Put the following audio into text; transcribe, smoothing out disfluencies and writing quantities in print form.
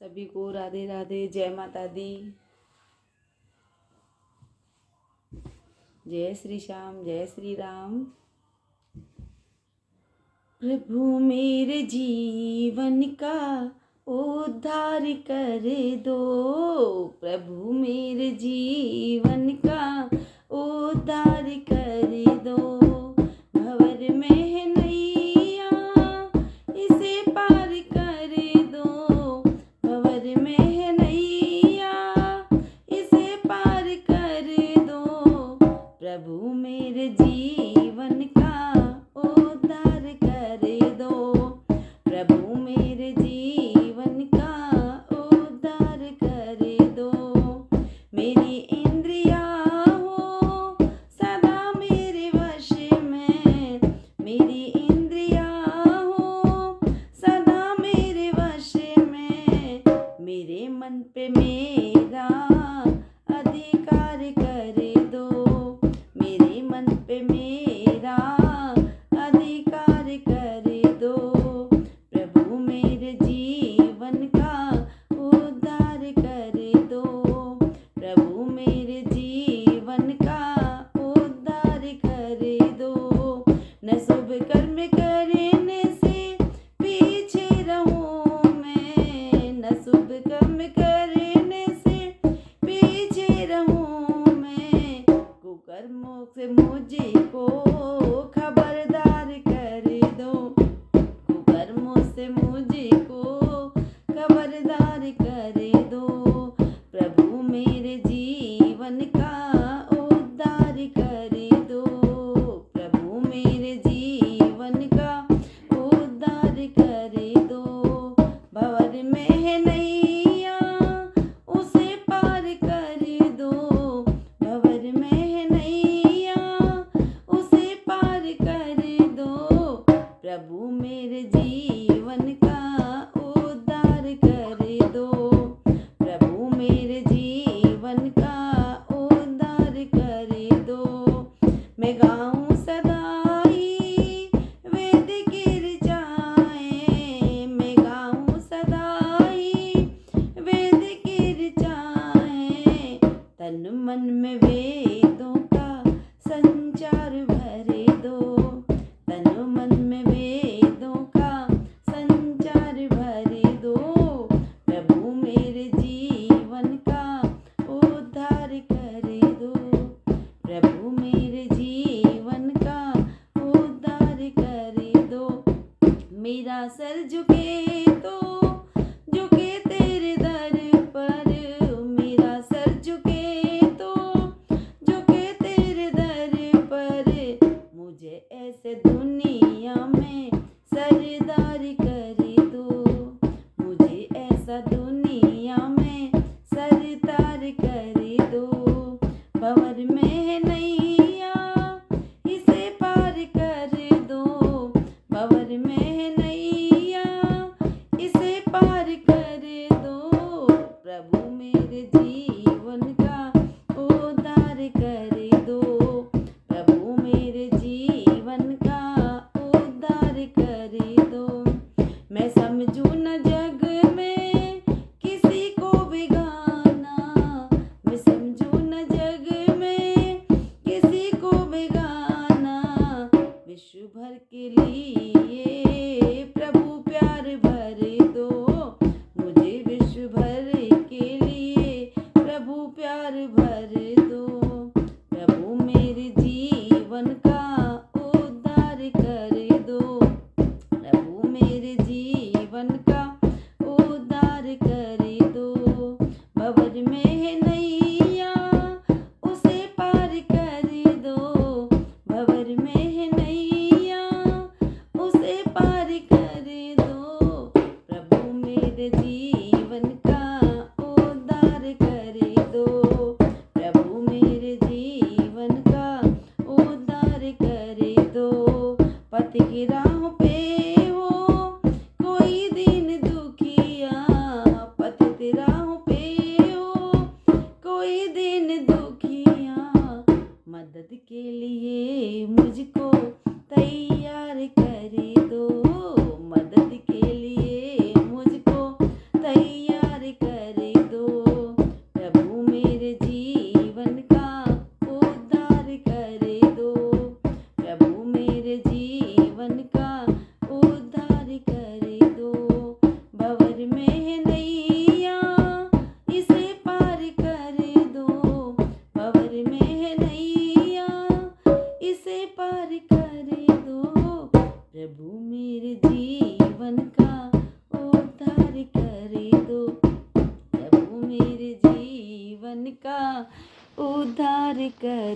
सभी को राधे राधे, जय माता दी, जय श्री श्याम, जय श्री राम। प्रभु मेरे जीवन का उद्धार कर दो, प्रभु मेरे जीवन का उद्धार कर दो। भंवर में है नैया इसे पार कर दो, भंवर में है नैया इसे पार कर दो। प्रभु मेरे जीवन का उद्धार कर दो, प्रभु मेरे जीवन का उद्धार कर दो। मेरी इंद्रियां हो सदा मेरे वश में, मेरी इंद्रियां हो सदा मेरे वश में। मेरे मन पे मेरा अधिकार कर दो, मेरे मन पे मेरा अधिकार कर दो। प्रभु मेरे जीवन का उद्धार कर दो, प्रभु मेरे जीवन का उद्धार कर दो। न शुभ कर्म करने से पीछे रहूं मैं, न शुभ कर्म करने से पीछे रहूं मैं। कुकर्मों से मुझे को खबरदार कर दो, कुकर्मों से मुझे को खबरदार कर दो। प्रभु मेरे जीवन का उद्धार कर दो, प्रभु मेरे जीवन का उद्धार कर दो। भंवर में है नैया उसे पार कर दो, भंवर में है नैया उसे पार कर दो। प्रभु मेरे जीवन का उद्धार कर दो, प्रभु मेरे जीवन का उद्धार कर दो। मैं गाऊं सदा ही वेद की ऋचाएं, मैं गाऊं सदा ही वेद की ऋचाएं। तन मन में वेदों का संचार भर दो, तन मन में वेदों का संचार भर दो। प्रभु मेरे जीवन का उद्धार कर दो, प्रभु मेरे जीवन का उद्धार कर दो। मेरा सर झुके तो झुके तेरे दर पर, मेरा सर झुके तो झुके तेरे दर पर। मुझे ऐसे दुनिया में सरदार कर दो, मुझे ऐसा दुनिया में सरदार कर दो। भंवर में है नैया इसे पार कर दो, भंवर में है नैया इसे पार कर दो। प्रभु मेरे जीवन का उद्धार कर दो, प्रभु मेरे जीवन का उद्धार कर दो। मैं समझू न जग में किसी को बेगाना, मैं समझू न जग में किसी को बेगाना। विश्व भर के लिए प्रभु प्यार भर दो, जीवन का उद्धार कर दो, प्रभु मेरे जीवन का उद्धार कर